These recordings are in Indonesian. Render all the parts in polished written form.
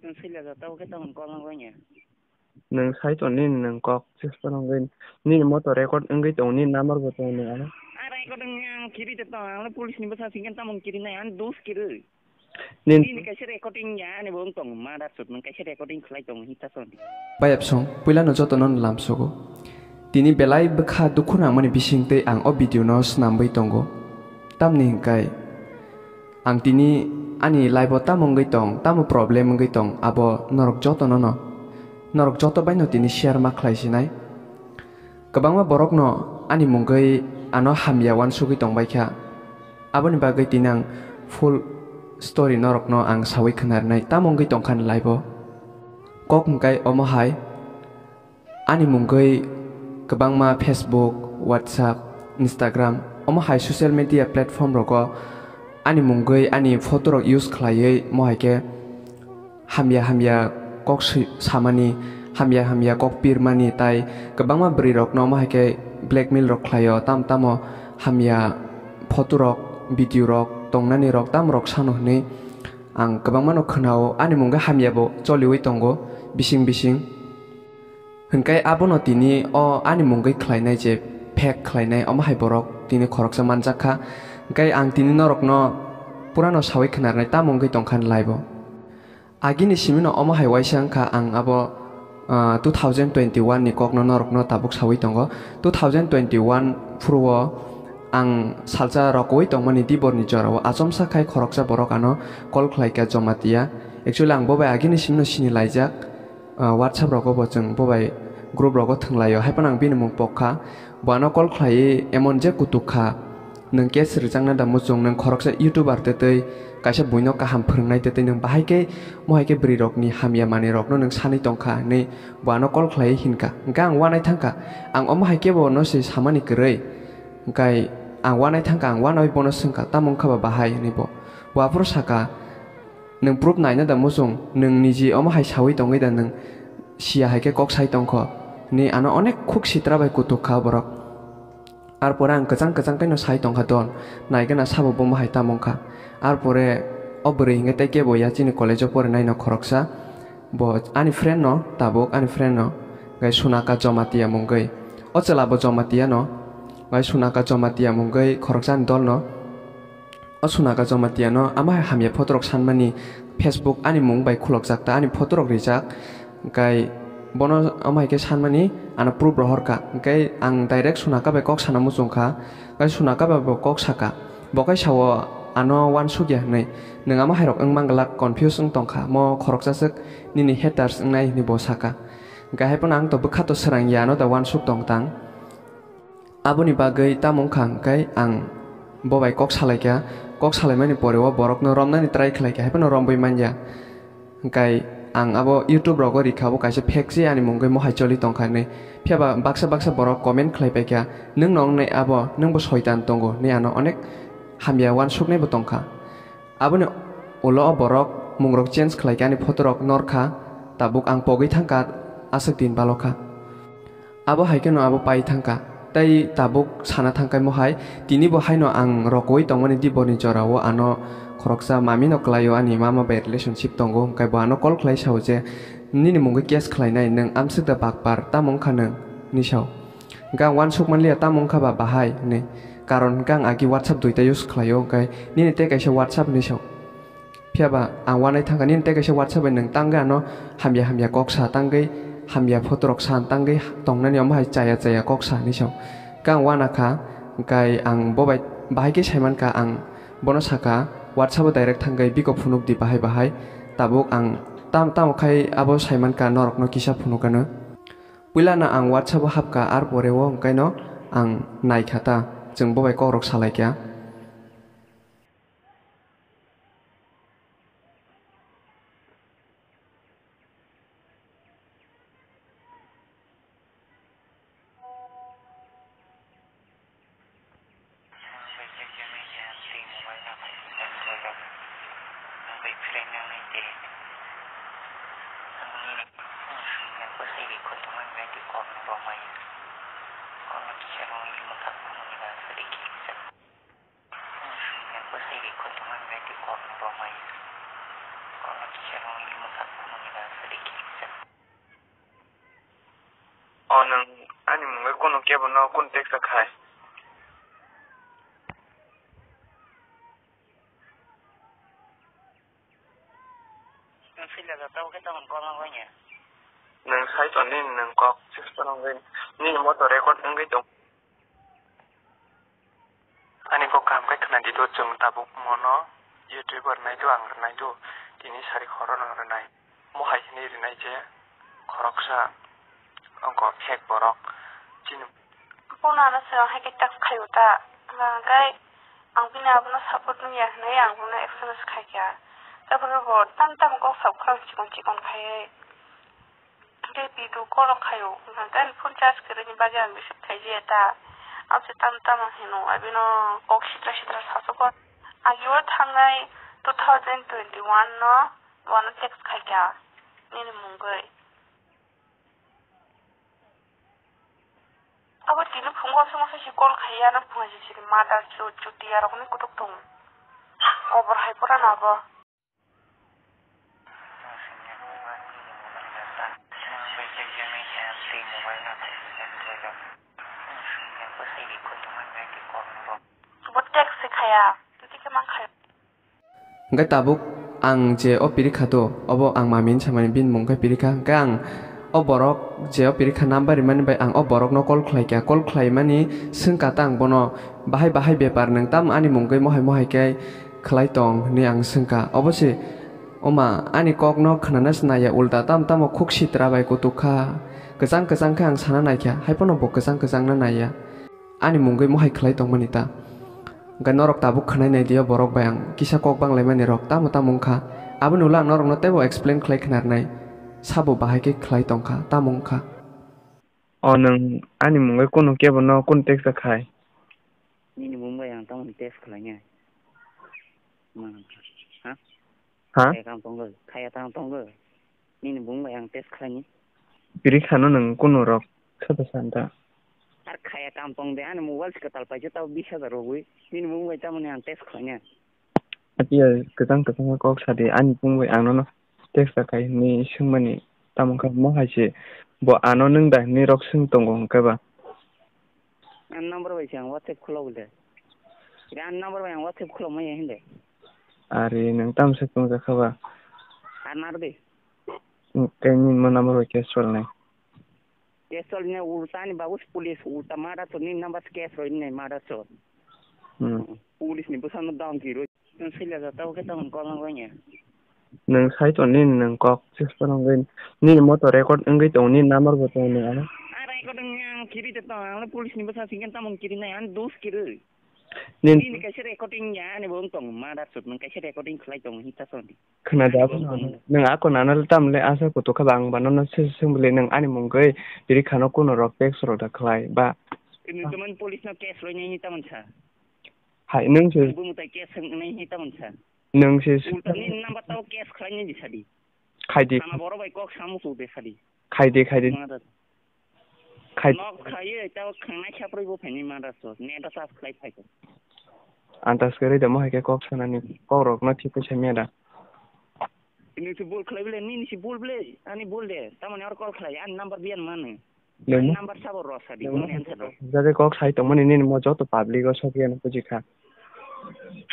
Xây là tao cái tao mình con lang nhỉ. Nang sai to nin nang kok sis parang gin nin mo to record ang gito nin number ko to ni ano. Aray ko dong yang kiri to ang polis ni basa singkan tamong kiri na an dos kiri. Nin Ini kasi recording ya ni bong tong ma da sut nang kasi recording khlai tong hita son. Bayap song puila no joto non lam sogo tini belai bekha dukhuna mani bisingte ang o video no snambai tongo tamni hingkai ang tini ani live tamong gai tong tamu problem gai tong abo norok joto no norok joto bai no tini share ma khlai sinai kabangma borok no ani munggai ano hamya wan sugi tong bai kha aboni bagai tinang full story norok no ang sawi khnar nai tamong gai tong khan live kok mungkai omo hai ani mungkai kabangma Facebook WhatsApp Instagram omo hai social media platform roko ani munggai ani photo rok use khlaiye mo hai ke hamya kok samani hamya kok pirmani tai kabangma bri rok no mo hai ke blackmail rok khlaio tamo hamya photo rok video rok tongnani rok tam rok sano ni ang kabangma no khnao ani munggai hamya bo choliwi tongo bising hengkai abono tini o ani munggai khlainai je phek khlainai omo hai borok tini khoroksa manjakha hengkai ang tini norok no purano sawi khnarnai ta munggai tongkhan laibo agini simino omo hai waisang kha ang abo 2021 ni kokno norok no tabuk sawi tongo 2021 purwo ang salja rokoi tongmani dibor ni jorao asomsa khai khoroksa borok ano kol khlaika jomatia actually ang bobai agini simino sini laijak WhatsApp roko bojeng bobai group roko thanglayo haipanang bini mung pokha bano call khlai emon je kutukha nang kes rijangna da mujung nang khoroksa youtuber tetei kaisa buino kaham phrangnai tetei nang bahai ke mohai ke bri rok ni hamya mani rok no nang sani tongkha nei bano call khlai hinka gang wanai thangka ang omhai ke bo no se samani krei kai ang wanai thangka ang wanai bono singka tamong khaba bahai ni bo wapur saka nang proof naina da mujung nang niji omhai sawi tongai da nang sia hai ke kok sai tongkho ni ano onek khuk sitra bai kutukha borok ar pore ang kajang kai no sai tongkha don naigena sabo bom hai tamongkha ar pore obri hinge tai ke boya chini college pore nai no khoroksa bo ani friend no tabuk ani friend no gai sunaka jomatia munggai ochela bo jomatia no gai sunaka jomatia munggai khoroksan dol no sunaka jomatia no ama hamya photorok sanmani Facebook ani mungbai khulok jakta ani photorok rijak gai bono amai ke sanmani ana proof rohorka gai ang direct sunaka be kok sanamu jongkha gai sunaka be kok saka bokai sawo ano wan sugya nei nang ama hairok ang mangalak confuse ang tongkha mo khorok jasek nini haters ngai ni bosaka gai haipon ang to bukha to serang yano da wan suk tongtang aboni bagai tamong khang gai ang bobai kok salaikya kok salaimani porewa borok no romnani try khlaikya haipon romboi manja gai ang abo YouTube rogo rikabo kaisa fake ani munggai mo hai choli tongkhane phiaba baksa borok comment khlaipaikya nung nong nei abo nung bo soitan tongo nei ano onek hamya wan suknei bo tongkha aboni ulo borok mungrok change khlaikya ni photo rok norkha tabuk ang pogoi thangka asuk tin balokha abo haikeno abo pai thangka tai tabuk sana thangkai mo hai tini bo haino ang rokoi tongmani diboni jorao ano khoroksa mami no klayo ani mama by relationship tongo kai bo ano call khlai sauje nini munggai case khlainai nang amsik da bakpar tamong khanang ni saw gang wan suk manlia tamong kha ba bahai ne karon gang agi WhatsApp duita use khlayo kai nini te kaisa WhatsApp ni saw phiaba ang wanai thangka nini te kaisa WhatsApp nang tangga no hamya kok sa tanggai hamya photorok san tanggai tongnani amhai chaya kok sa ni saw gang wana kha kai ang bobai bahai ke saiman ka ang bono saka WhatsApp direct thanggai biko phunuk di bahai tabuk ang tam khai abo saiman ka norok no kisa phunukano puilana ang WhatsApp hapka ar porewo kaino ang nai khata jeng bobai korok salaikya nang ani mungkin kono kebo no kon tek sakai. Sila tahu kita mengkolong banyak. Nang sai ton ni nang kok sis parang rin. Ni motor record nang gitu. Ani kok kam kai kena dito jeng tabuk mono. YouTuber nai tu ang nai tu. Ini sari koron ang nai. Mo hai ni nai je. Koroksa. Angko hek borok. Cinu. Puna na sa hai kita kayuta. Magai ang pinabuna support niya na yang puna exercise kaya. Tapi kalau tanpa kau sabkan cikon kaya, dia bidu kalau kayu, nanti pun jas kerja bagian bisa kaya ta. Aku tanpa mahinu, abino kau citra sasukot. Agiwat hangai 2021 no, wana teks kaya, ni munggai. Awak dulu punggol semua sekolah kaya na punggol jadi madal cuti arok ni kutuk tung. Over hyperan apa? Enggak tabuk ang je pirika to obo ang mamin samani bin mungkai pirika gang oborok je pirika number mani bai ang oborok no call khlai mani sengkatang bono bahai bepar nang tam ani mungkai mohai kai khlai tong ni ang sengka obosi oma ani kok no khananas naya ulta tam khuk sitra bai kutuka kesang kang sana naikya haipono bo kesang na naya ani mungkai mohai khlai tong manita gan norok tabuk khanai nai dia borok bayang kisa kok bang lemani rok tamu tamungkha abun ulang norok no tebo explain khlai khnar nai sabo bahai ke khlai tongkha tamungkha nang ani mungkai kono kebo no kon tek sakai. Ni mungkai yang tamu tes khlainya. Ha? Kaya tangtong. Ni mungkai yang tes khlainya. Pirika no nang kono rok sata santa. Ar kaya kampung deh, ane mobile sekitar pajak tahu bisa terus. Ini mungkin tamu yang tes kayaknya. Tapi ya kesang kok sadi ani mungkin ano no tes sakai ni sumani tamu kan mau haji. Bo ano neng dah ni rok sung tongong kaba. An nomor berapa yang WhatsApp kulo boleh? An nomor yang WhatsApp kulo mana yang ini? Ari neng tamu sekong kaba. An narbe. Kayaknya mau nomor berapa soalnya. Soalnya urusan bagus polis utama tu ni nampak kes ini marah so. Polis ni pesan down kiri. Sila tahu kita mengkolong banyak. Neng sai tu ni neng kok sis parang rin. Ni motor record enggak tu ni nomor betul ni ana. Record yang kiri tu tahu. Polis ni pesan singkat tamu kiri ni an dos kiri. Ni kasi recordingnya ni bong tong marah so. Kasi recording kelai tong hita so ni. Kena jawab neng aku nanal tam le asa kutu kabang banon sembeli neng ani mungkai jadi kano kuno rok tek soro da klai ba. Ini teman polis nak kes lo nyanyi taman sa. Hai neng sih. Ibu mutai kes nyanyi taman sa. Neng sih. Ini nampak tahu kes klainya di sadi. Kaidi. Sama boro baik kok samu su de sadi. Kaidi. Nok kaya tahu kena siapa ibu penyi marah so. Ni ada sah klai pai. Antas kiri dah mau kok sana ni kok rok nak tipu semia dah. Ini si bol klai beli, ni si bol beli, ani bol deh. Taman orang call klai, an number bian mana? Lemu. Number sabar rosa di mana yang sabar. Jadi kok sai teman ini mau jauh tu public kok sokian aku jika.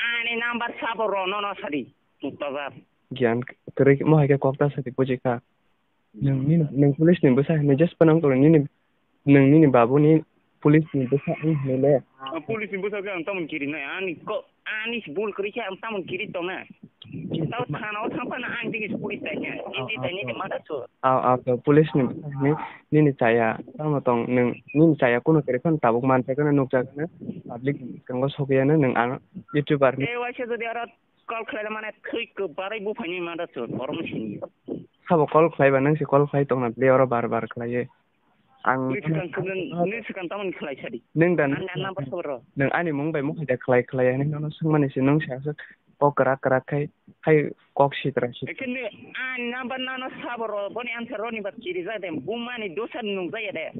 Ani number sabar ro no sadi. Mustazar. Gian kiri mau kok tak sadi pujika. Neng polis ni besar, ni just penang tu ni neng babu ni polis ni besar ni le. Polis ni besar kan taman kiri na ani kok ani si bol kerja taman kiri tu na. Tahu tanah sampai na ani tinggi polis tanya. Ini tanya di mana tu? Polis ni saya sama tong neng ni saya kuno kiri kan tabuk mantai kan nukja kan public kan kau sokian neng anak YouTuber ni. Wajah tu dia orang call kelai mana klik ke barai bu penyi mana tu orang sini. Sabo call kelai banang si call kelai tong na beli orang bar kelai. Ang ni sekarang taman kelai sadi. Neng dan number sabar. Neng ani mung bai mung ada kelai neng nono sung mana si nung siasa kok kerak hai kok si terasi. Kini number nano sabar. Boni answer roni bat kiri zade. Bumani dosa nung zaya deh.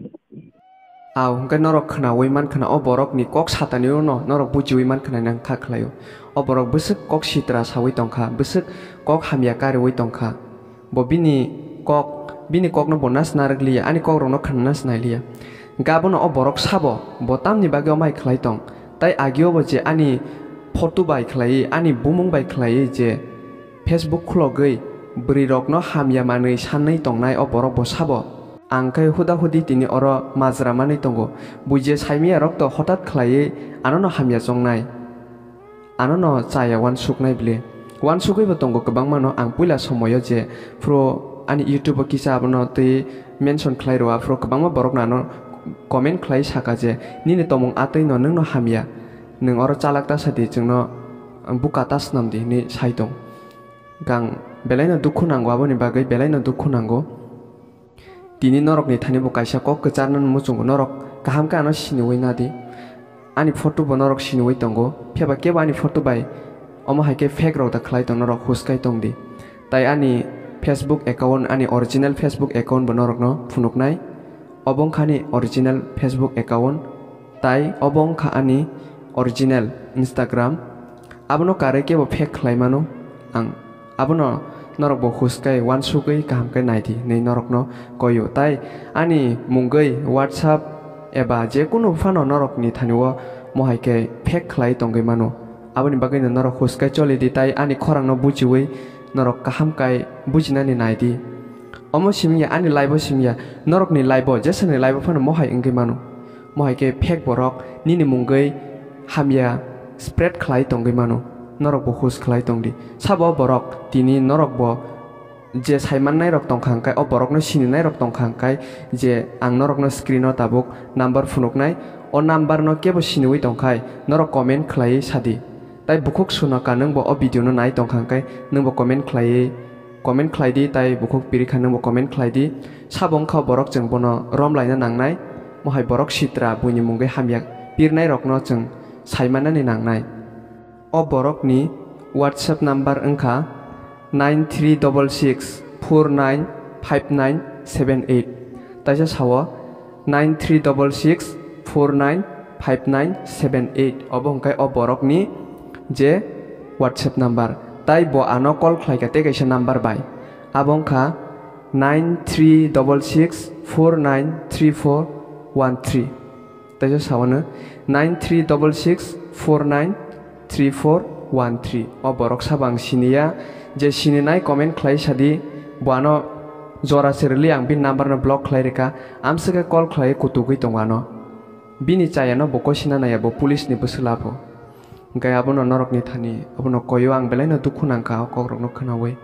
Aw kan norok kena wiman kena oborok ni kok satani no norok buji wiman kena nang kaklayo. Oborok besek kok si terasa wi tongka besek kok hamya kari wi tongka. Bobini kok bini kokno bonas narak liya ani kok rokno khannas nai liya gabono o borok sabo botam ni bage mai khlai tong tai agio bo je ani photo bai khlai ani bumung bai khlai je Facebook khulogei bri rokno hamya manei sanai tongnai o borok bo sabo angkai huda hudi tini oro majra manei tongo buje saimia rok to hotat khlai anono hamya jongnai anono chaya wan suknai bile wan sukui bo tongo kobang mano ang puila somoyo je pro ani YouTube kisa abono te mention khlai ro afro kobang ma borok nano comment khlai saka je nini tomong atei no nungno hamya nung oro chalakta sadi jungno bukatas namdi ni saitong gang belaino dukhu nango aboni bagai belaino dukhu nango tini norok ni thani bo kaisa kok kecharnan muchungo norok kaham ka no siniwei nadi ani photo bo norok siniwei tongo pheba ke bani photo bai omo haike fake ro da khlai tong norok huskai tongdi tai ani Facebook account ani original Facebook account bo norok no phunuknai obong khani original Facebook account tai obong kha ani original Instagram abono kare ke bo fake khlai mano ang abono norok bo huskai wan sukai kaham kai naidi nei norok no koyo tai ani mungai WhatsApp eba je kuno phano norok ni thaniwo mohai ke fake khlai tongai mano aboni bagai norok huskai choli di tai ani khorang no bujiwei norok kaham kai bujinani naidi omo simya ani live simya norok ni live jesane live phano mohai engai mano mohai ke fake borok nini mungai hamya spread khlai tongai mano norok bo hus khlai tongdi sabo borok tini norok bo je saiman nai rok tongkhang kai o borok no sini nai rok tongkhang kai je ang norok no screen no tabuk number phunuk nai o number no kebo siniwi tongkhai norok comment khlai sadi tai bukhuk suno ka nung bo o video no nai tongkhang kai nung bo comment khlai di tai bukhuk piri khan nung bo comment khlai di sabong kha borok jeng bono rom laina nangnai mohai borok sitra buini mungai hamya pirnai rok no jeng saimanani nangnai o borok ni WhatsApp number engkha 9366495978 taisa sawo 9366495978 obongkai o borok ni je WhatsApp number tai bo ano call khlai ka te kaisa number bai abongkha 9366493413 taisa sawo 9366493413 o borok sabang sinia je sininai comment khlai sadi boano jora serli ang bin number no block khlai reka amsaka call khlai kutugui tongano bini chayano boko sinanaya bo police ni busulapo gai abono norok ni thani abono koyo ang belaino dukhu nangka kokrok no khanawe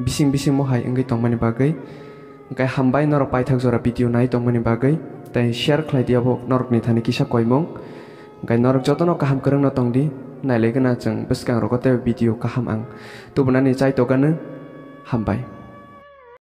bising mohai engai tongmani bagai gai hambai norok paithak jora video nai tongmani bagai tai share khlai diabo norok ni thani kisa koimong gai norok jotono kaham kereng no tongdi nailekena jeng beskang rokote video kaham ang tubunani chai togana hambai